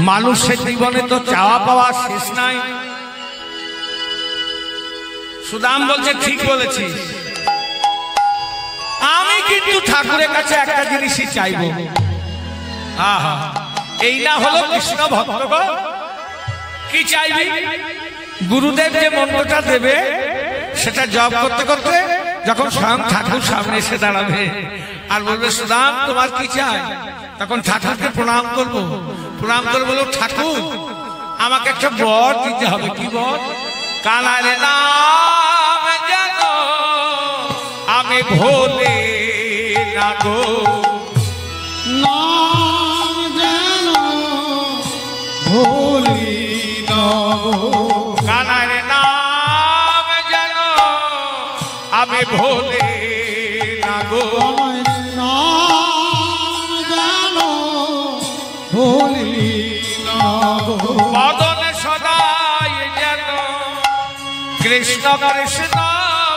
মানুষের জীবনে তো চাওয়া পাওয়া শেষ নাই। সুদাম বলছে ঠিক বলেছিস, আমি কিন্তু ঠাকুরের কাছে একটা জিনিসই চাইব। আহা, এই না হলো কৃষ্ণ ভক্তগণ। কি চাইবি? গুরুদেব যে মন্ত্রটা দেবে সেটা জপ করতে করতে যখন স্বয়ং ঠাকুর সামনে এসে দাঁড়াবে আর বলবে সুদাম তোমার কি চাই, তখন ঠাকুরকে প্রণাম করব। প্রণাম করে বলবো ঠাকুর আমাকে একটা বর দিতে হবে। কি বর? কানার নাম যেন আমি ভোলে না গো, নাম যেন ভুলি না গো, কানার নাম যেন আমি ভোলে না গো, নাম যেন ভুলি না গো, বদন সদাই যেন কৃষ্ণ কৃষ্ণ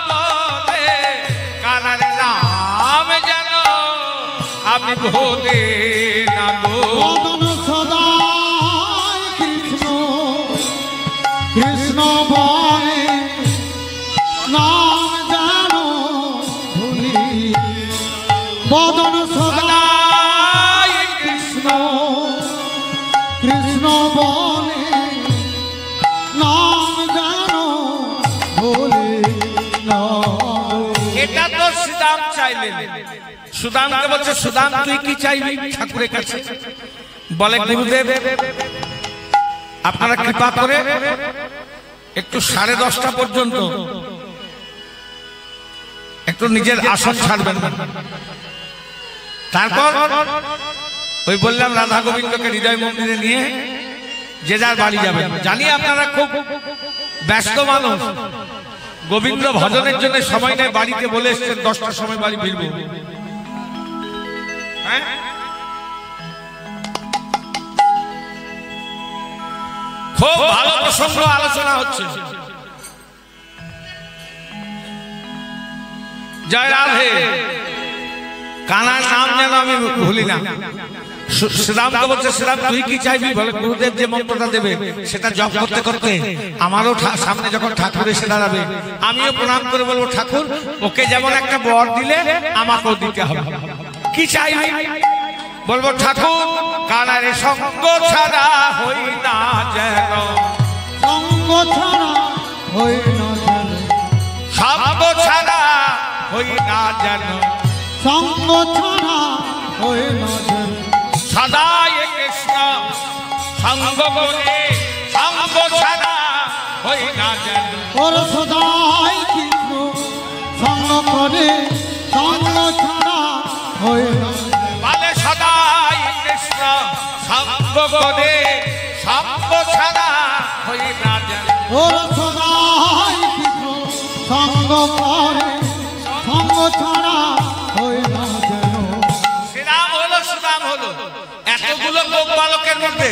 বলে, কানার নাম যেন আমি ভোলে না গো, বদন সদাই কৃষ্ণ কৃষ্ণ বলে, নাম যেন ভুলি, বদন সদাই কৃষ্ণ কৃষ্ণ বলে, নাম যেন ভুলি না। এটা তো সুদাম চাইলেন। সুদামকে বলছে সুদাম তুই কি চাইবি ঠাকুরের কাছে? বলে গুরুদেব আপনারা কৃপা করে একটু 10:30 পর্যন্ত একটু নিজের আসন ছাড়বেন, তারপর ওই বললাম রাধা গোবিন্দকে হৃদয় মন্দিরে নিয়ে যে যার বাড়ি যাবেন। জানি আপনারা খুব ব্যস্ত মানুষ, গোবিন্দ ভজনের জন্য সময় নেই, বাড়িতে বলে এসছেন 10টার সময় বাড়ি ফিরবো। হ্যাঁ, খুব ভালো প্রসঙ্গ আলোচনা হচ্ছে। জয় রাধে। কানার নাম যেন আমি ভুলি না। শ্রীরামকে বলছে শ্রীরাম তুই কি চাইবি? বলে গুরুদেব যে মন্ত্রটা দেবে সেটা জপ করতে করতে আমারও সামনে যখন ঠাকুর এসে দাঁড়াবে আমিও প্রণাম করে বলবো ঠাকুর ওকে যেমন একটা বর দিলে আমাকেও দিতে হবে। কি চাইবি? বলবো ঠাকুর কানারে সঙ্গ ছাড়া হই না যেন, সঙ্গ ছাড়া হই না যেন, সঙ্গ ছাড়া হই না যেন, সঙ্গ ছাড়া হই না যেন, সদাই কৃষ্ণ সঙ্গ করে সঙ্গ ছাড়া হই না যেন, ওর সদাই কৃষ্ণ সঙ্গ করে সঙ্গ ছাড়া হই না, বলে সদাই কৃষ্ণ সঙ্গ করে সঙ্গ ছাড়া হই না যেন, ওর সদাই কৃষ্ণ সঙ্গ করে সঙ্গ ছাড়া হই না যেন। শ্রীরাম হলো সুদাম হলো এতগুলো লোক বালকের মধ্যে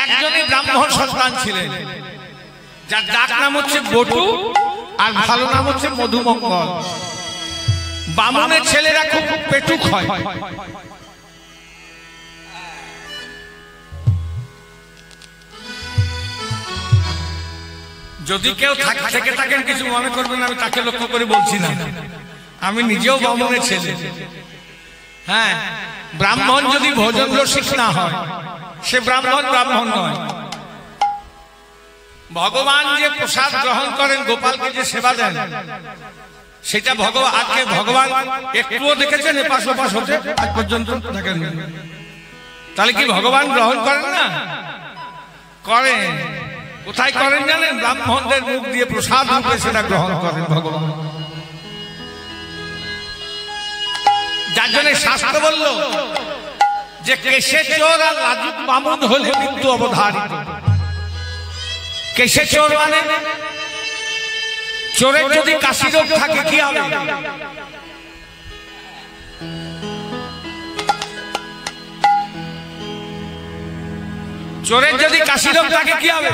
একজনই ব্রাহ্মণ সন্তান ছিলেন, যার ডাক নাম হচ্ছে বটু আর ভালো নাম হচ্ছে মধুমঙ্গল। বামুনের ছেলেরা খুব পেটুক হয়। যদি কেউ থেকে থাকেন কিছু মনে করবেন, আমি তাকে লক্ষ্য করে বলছি না, আমি নিজেও বামুনের ছেলে। হ্যাঁ, ব্রাহ্মণ যদি ভোজন রসিক না হয় সে ব্রাহ্মণ ব্রাহ্মণ নয়। ভগবান যে প্রসাদ গ্রহণ করেন, গোপালকে যে সেবা দেন, সেটা ভগবান আজকে ভগবান একটুও দেখেছেন এপাশ ওপাশ হতে আজ পর্যন্ত দেখেন? তাহলে কি ভগবান গ্রহণ করেন না? করেন। কোথায় করেন জানেন? ব্রাহ্মণদের মুখ দিয়ে প্রসাদ রূপে সেটা গ্রহণ করেন ভগবান। যার জন্য শাস্ত্র বলল যে কেশে চোর আর লাজুক বামুন হলে মৃত্যু অবধারিত। কেশে চোর মানে চোরের যদি কাশি রোগ থাকে কি হবে? চোরের যদি কাশি রোগ থাকে কি হবে?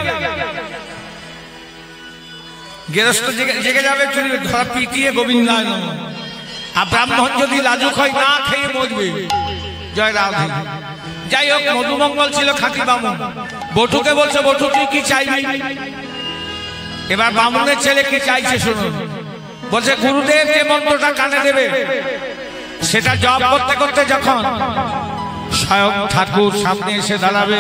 গেরস্ত জেগে যাবে, চুরি ধরা পিটিয়ে গোবিন্দায় নমঃ। আর ব্রাহ্মণ যদি লাজুক হয় না খেয়ে মরবে। জয় রাধে। যাই হোক, মধুমঙ্গল ছিল খাঁটি বামুন। বটুকে বলছে, বটু তুই কি চাইবি? এবার বামুনের ছেলে কি চাইছে শুনুন। বলছে, গুরুদেব যে মন্ত্রটা কানে দেবে সেটা জপ করতে করতে যখন স্বয়ং ঠাকুর সামনে এসে দাঁড়াবে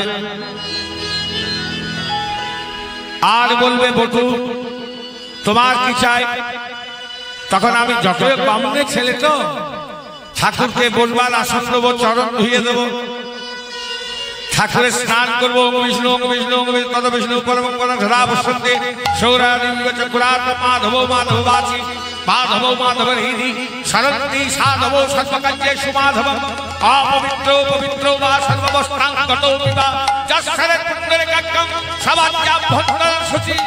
আর বলবে, বটু তোমার কি চাই? তখন আমি যতই বামুনের ছেলে তো ঠাকুরকে বলবার আসন দেবো, চরণ ধুয়ে দেবো, ঠাকুরের স্নান করবো। ওম বিষ্ণু ওম বিষ্ণু ওম তদ বিষ্ণু পরম পরম সদা বসন্তে সৌরালিঙ্গ চক্রাত মাধব মাধব বাচি মাধব মাধব হৃদি শরন্তি সাধব সর্বকার্যে সুমাধব অপবিত্র পবিত্র বা সর্ববস্ত্রাঙ্গত বিবা যস্যরে পুণ্ডরে কাক্কম সবাজ্যাম ভদ্র শুচি।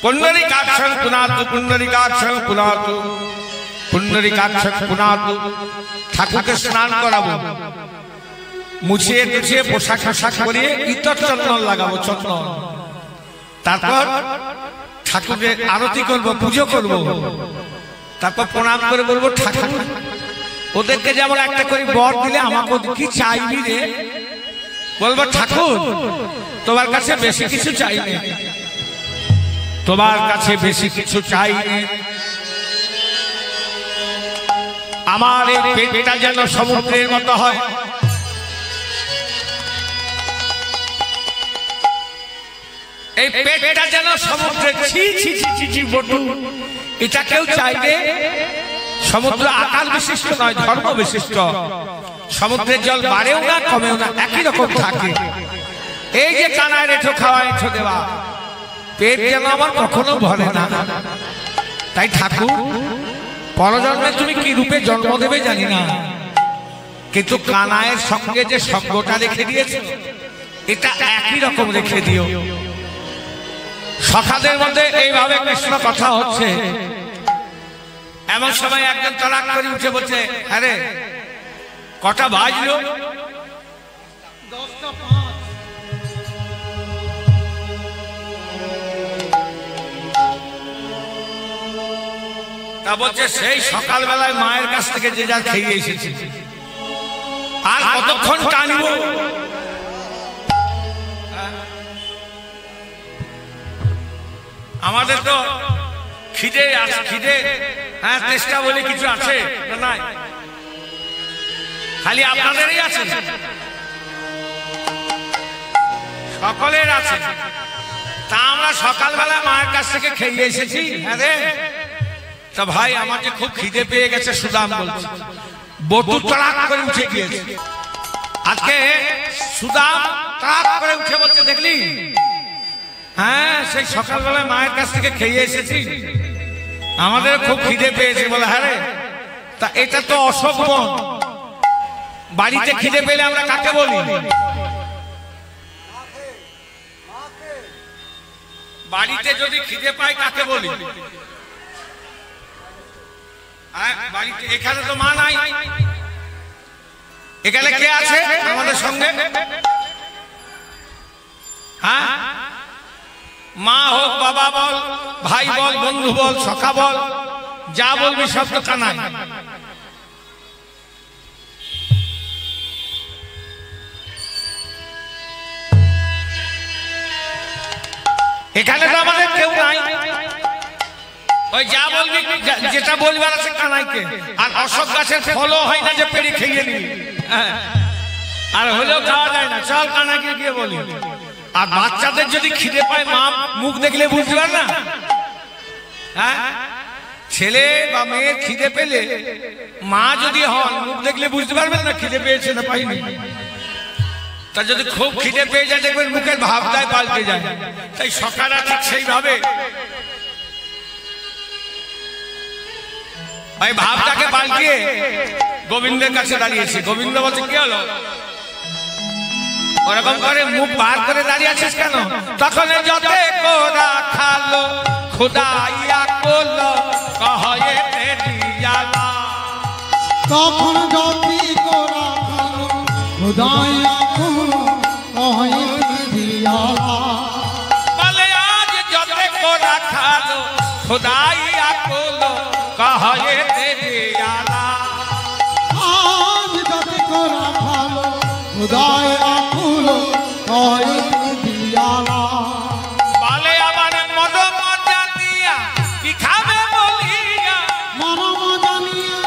পুণ্ডরিকাক্ষং পুনাতু পুণ্ডরিকাক্ষং পুনাতু পুণ্ডরিকাক্ষং পুনাতু। ঠাকুরকে স্নান করাবো, মুছিয়ে টুছিয়ে পোশাক আশাক করিয়ে ইতর চন্দন লাগাবো, চন্দন। তারপর ঠাকুরকে আরতি করবো, পুজো করবো। তারপর প্রণাম করে বলবো, ঠাকুর ওদেরকে যেমন একটা করে বর দিলে আমাকে কি চাইবি রে? বলবো, ঠাকুর তোমার কাছে বেশি কিছু চাইনি, তোমার কাছে বেশি কিছু চাইনি। আমার এই পেটটা যেন সমুদ্রের মতো হয়, এই পেটটা যেন সমুদ্রের। ছি ছি ছি ছি বটু, এটা কেউ চাইবে? সমুদ্র আকার বিশিষ্ট নয়, ধর্ম বিশিষ্ট। সমুদ্রের জল বাড়েও না কমেও না, একই রকম থাকে। এই যে কানায় রেঠো খাওয়া এঠো দেওয়া, পেট যেন আমার কখনো ভরে না। তাই ঠাকুর পরজন্মে তুমি কি রূপে জন্ম দেবে জানি না, কিন্তু কানায়ের সঙ্গে যে সঙ্গটা রেখে দিয়েছে এটা একই রকম রেখে দিও। সখাদের মধ্যে এইভাবে কৃষ্ণ কথা হচ্ছে, এমন সময় একজন তড়াক করে উঠে বলছে, আরে কটা বাজলো? 10টা 5। তা বলছে, সেই সকালবেলায় মায়ের কাছ থেকে যে যা খেয়ে এসেছি, আর কতক্ষণ টানব? আমাদের তো খিদে আছে, খিদে হ্যাঁ চেষ্টা বলে কিছু আছে না? নাই, খালি আপনাদেরই আছে, সকলের আছে। তা আমরা সকালবেলা মায়ের কাছ থেকে খেয়ে এসেছি। আরে তা ভাই, আমার যে খুব খিদে পেয়ে গেছে, সুদাম বলছে। বটু তাড়াক করে উঠে গিয়েছে। আজকে সুদাম তাড়াক করে উঠে বলছে, দেখলি হ্যাঁ সেই সকালবেলায় মায়ের কাছ থেকে খেয়ে এসেছি, আমাদের খুব খিদে পেয়েছে। বলে, হ্যাঁ রে, তা এটা তো অশোক বন, বাড়িতে খিদে পেলে আমরা কাকে বলি? বাড়িতে যদি খিদে পাই কাকে বলি? বাড়িতে, এখানে তো মা নাই, এখানে কে আছে আমাদের সঙ্গে? হ্যাঁ, মা হোক, বাবা বল, ভাই বল, বন্ধু বল, সখা বল, যা বলবি সব তো কানাই। এখানে তো আমাদের কেউ নাই, ওই যা বলবি, যেটা বলবার আছে কানাইকে। আর অশোক গাছের ফলও হয় না যে পেড়ে খেয়ে নিবি, আর হলেও খাওয়া যায় না, চল কানাইকে গিয়ে বলি। আর বাচ্চাদের যদি খিদে পায়, মা মুখ দেখলে বুঝতে পার না? হ্যাঁ, ছেলে বা মেয়ের খিদে পেলে মা যদি হন, মুখ দেখলে বুঝতে পারবেন না খিদে পেয়েছে না পাইনি। তা যদি খুব খিদে পেয়ে যায়, দেখবেন মুখের ভাবটাই পাল্টে যায়। তাই সকালে ঠিক সেইভাবে ওই ভাবটাকে পাল্টিয়ে গোবিন্দের কাছে দাঁড়িয়েছে। গোবিন্দ বলছে, কি হলো ওরকম করে মুখ বার করে দাঁড়িয়ে আছিস কেন? তখন যতে কোরা খালো খুদাইয়া কোলো কহয়ে দিয়ালা, তখন যতি কোরা খালো খুদাইয়া কোলো কহয়ে দিয়ালা। বলে আজ যতে কোরা খালো খুদাইয়া কোলো কহয়ে দিয়ালা। খুদায় আকুল কয় দিয়ালা বলে আমার মদ মজা দিয়া কি খাবে বলিয়া মন মজানিয়া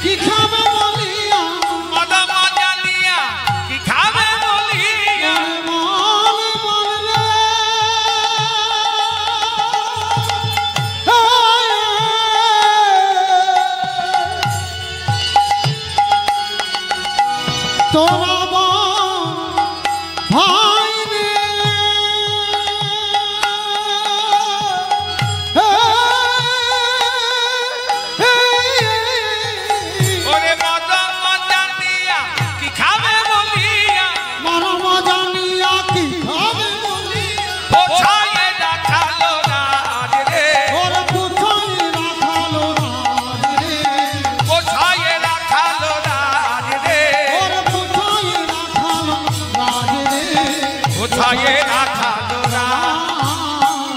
কি খাবে বলিয়া মদ মজা দিয়া কি খাবে বলিয়া মন বললে তোরা ভাই রে ওরে মদ মজা দিয়া কি খাবে বলিয়া মন মজানিয়া কি খাবে বলিয়া কোথায় রাখালো রাজ রে ওরে কোথায় রাখালো রাজ রে কোথায় রাখালো রাজ রে ওরে কোথায় রাখালো রাজ রে কোথায় রাখালো রাজ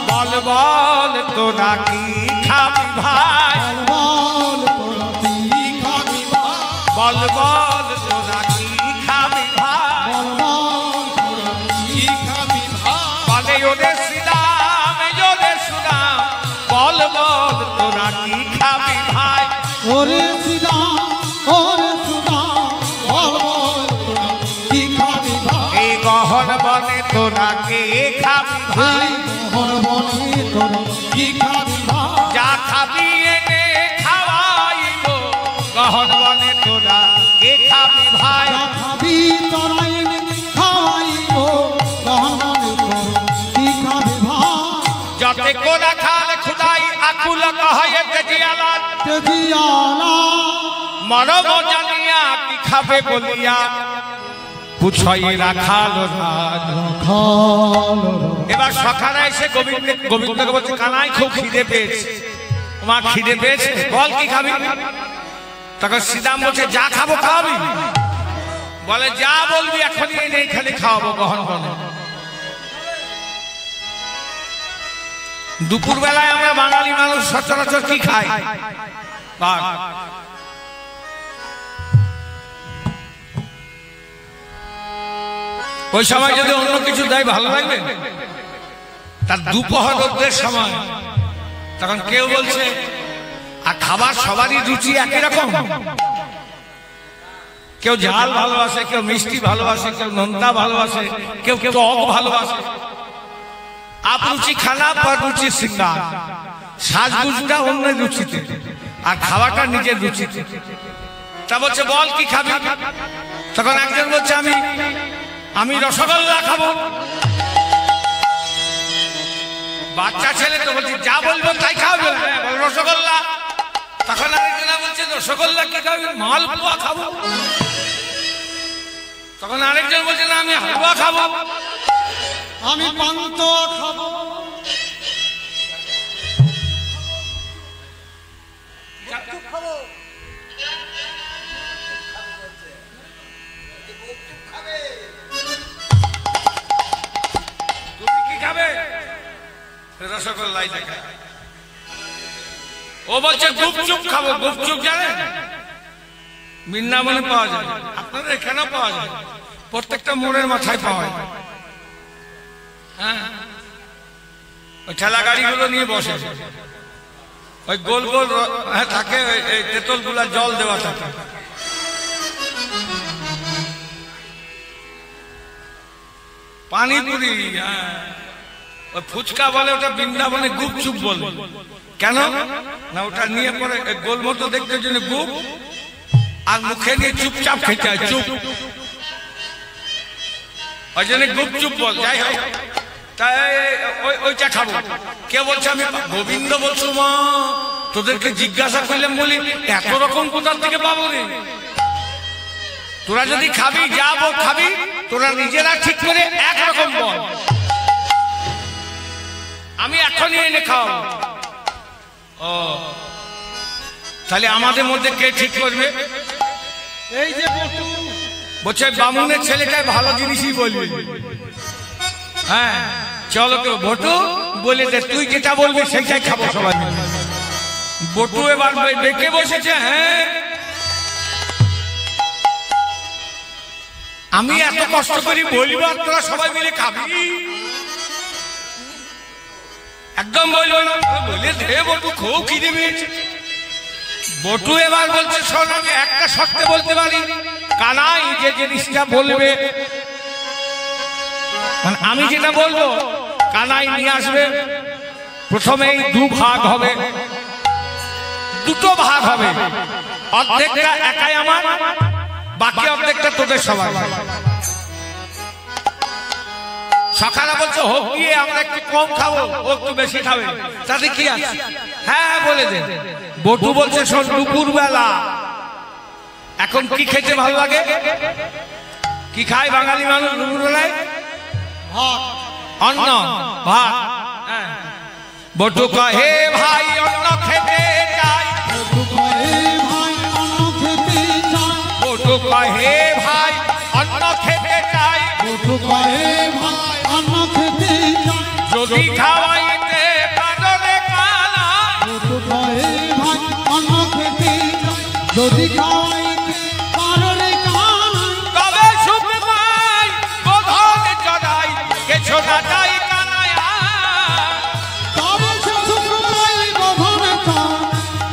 বল বল তোরা কি খাবি ভাই বল তোরা কি খাবি ভাই বল বল তোরা কি খাবি ভাই বল তোরা কি খাবি ভাই বলে ওরে শ্রীরাম ওরে সুরাম বল বল তোরা কি খাবি ভাই ওরে সুদা বল তোরা কি খাবি ভাই এই গহন বনে তোরা কে খাবি ভাই হর বনে তোরা কি খাবি ভাই যা খাবি এনে খাওয়াইব গহন বনে তোরা কে খাবি ভাই যা খাবি তোরা এনে খাওয়াইব গহনে তোরা কি খাবি ভাই যতে কোনা খাল খুদাই আকুল কহে তেজিয়ালা তেজিয়ালা মরম জানিয়া কি খাবে বলিয়া পুছই রাখালো রাজ খালো এবার সখানা এসে গোবিন্দকে বলছে কানাই খুব খিদে পেয়েছে মা খিদে পেয়েছে বল কি খাবি তখন শ্রীরাম বলছে যা খাবো খাওয়াবি বলে যা বলবি এখনই এনে এখানে খাওয়াবো গহন বনে দুপুর বেলায় আমরা বাঙালি মানুষ সচরাচর কি খাই ভাত ওই সময় যদি অন্য কিছু দেয় ভালো লাগবে তার দুপহর রোদের সময় তখন কেউ বলছে আর খাবার সবারই রুচি একই রকম কেউ ঝাল ভালোবাসে কেউ মিষ্টি ভালোবাসে কেউ নোনতা ভালোবাসে কেউ কেউ টক ভালোবাসে আপ রুচি খানা পর রুচি সিঙ্গার সাজগুজটা অন্য রুচিতে আর খাওয়াটা নিজের রুচিতে তা বলছে বল কি খাবি তখন একজন বলছে আমি রসগোল্লা খাবো বাচ্চা ছেলে তো বলছে যা বলবো তাই খাবে রসগোল্লা তখন আরেকজন বলছে রসগোল্লা কি খাবি মালপোয়া খাবো তখন আরেকজন বলছে না আমি হালুয়া খাবো আমি পান্তুয়া খাবো তুমি কি খাবে রসগোল্লাই দেখা ও বলছে গুপচুপ খাবো গুপচুপ জানেন বৃন্দাবনে পাওয়া যায় আপনাদের এখানেও পাওয়া যায় প্রত্যেকটা মোড়ের মাথায় পাওয়া যায় হ্যাঁ ওই ঠেলা গাড়িগুলো নিয়ে বসে ওই গোল গোল থাকে এই তেঁতুল গুলা জল দেওয়া থাকে পানিপুরি হ্যাঁ ওই ফুচকা বলে ওটা বৃন্দাবনে গুপচুপ বলে কেন না ওটা নিয়ে পরে গোল মতো দেখতে জন্য গুপ আর মুখে নিয়ে চুপচাপ খেতে হয় চুপ ওই জন্য গুপচুপ বল যাই হোক তাই ওইটা খাবো কে বলছে আমি গোবিন্দ বলছো মা তোদেরকে জিজ্ঞাসা করলাম বলি এত রকম কোথা থেকে পাবো রে তোরা যদি খাবি যাবো খাবি তোরা নিজেরা ঠিক করে একরকম বল আমি এখনই এনে খাওয়াবো ও তাহলে আমাদের মধ্যে কে ঠিক করবে এই যে বলছে বামুনের ছেলেটাই ভালো জিনিসই বলবে হ্যাঁ চলো তো বটু বলে দে তুই যেটা বলবি সেটাই খাবো সবাই বটু এবার বেঁকে বসেছে হ্যাঁ আমি এত কষ্ট করি বলবো আর তোরা সবাই মিলে খাবি? একদম বলবো না, বলে দে বটু, খুব খিদে পেয়েছে। বটু এবার বলছে শোন, আমি একটা শর্তে বলতে পারি, কানাই যে জিনিসটা বলবে, মানে আমি যেটা বলবো কানাই নিয়ে আসবে। প্রথমেই দু ভাগ হবে, দুটো ভাগ হবে, অর্ধেকটা একাই আমার, বাকি অর্ধেকটা তোদের সবাই। সকালে বলছে হোক গিয়ে আমরা একটু কম খাবো, ও একটু বেশি খাবে, তাতে কি আছে? হ্যাঁ বলে দে। বটু বলছে শোন, দুপুর বেলা এখন কি খেতে ভালো লাগে? কি খায় বাঙালি মানুষ দুপুর বেলায়? অন্ন, ভাত। বটু কহে ভাই অন্ন খেতে চাই, বটু কহে ভাই অন্ন খেতে চাই, যদি খাওয়াইতে পারো রে কানাই, যদি খাওয়াইতে পারো রে কানাই, তবে সুখ পাই বোধন চড়াই, কিছু না চাই কানাই, তবে সুখ পাই বোধন চড়াই,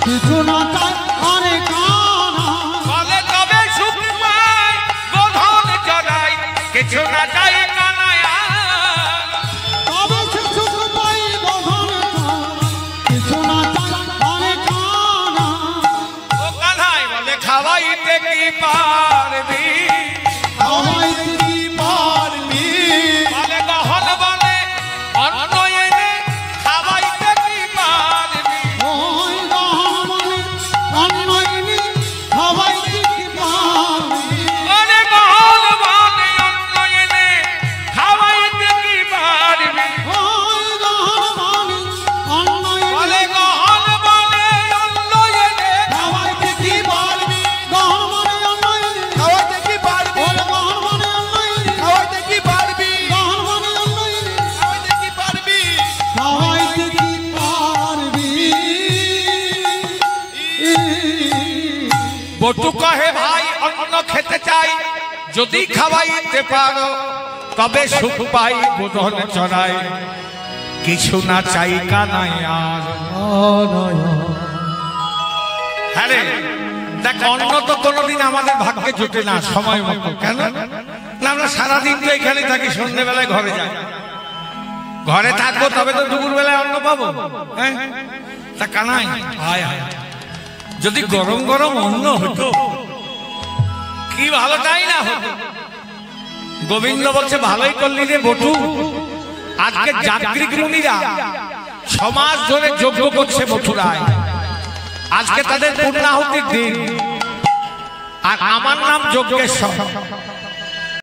কিছু না চাই আরে কানাই। বলে তবে সুখ পাই বোধন চড়াই, কিছু না চাই কানাই, তবে সুখ পাই বোধন চড়াই, কিছু না চাই আরে কানাই। ও কানাই বলে খাওয়াইতে কি পারবি, খাওয়াইতে কি পারবি, বলে গহন বলে অন্ন এনে খাওয়াইতে কি পারবি, ওই গহনে অন্ন এনে খাওয়াইতে কি পারবি, বলে গহন বলে অন্ন এনে খাওয়াইতে কি পারবি, ওই গহনে অন্ন বলে এনে গহন বলে অন্ন এনে খাওয়াইতে কি পারবি, গহনে অন্ন এনে খাওয়াইতে কি পারবি, ওরে গহনে অন্ন এনে খাওয়াইতে কি পারবি, গহনে অন্ন এনে খাওয়াইতে কি পারবি। খাওয়াইতে কি পারবি। বটু কহে ভাই অন্ন খেতে চাই, যদি খাওয়াইতে পারো তবে সুখ পাই বোধন চড়াই, কিছু না চাই কানাই আর। হ্যাঁ রে, দেখ অন্ন তো কোনোদিন আমাদের ভাগ্যে জোটে না সময় মতো। কেন না, আমরা সারাদিন তো এখানে থাকি, সন্ধ্যেবেলায় ঘরে যাই, ঘরে থাকবো তবে তো দুপুর বেলায় অন্ন পাবো। হ্যাঁ তা কানাই আয় আয়, যদি গরম গরম অন্ন হতো কি ভালো, তাই না হতো। গোবিন্দ বলছে ভালোই করলি রে বটু, আজকে যাত্রিক মুনিরা সমাজ ধরে যজ্ঞ করছে মথুরায়, আজকে তাদের পূর্ণাহুতির দিন, আর আমার নাম যজ্ঞেশ্বর।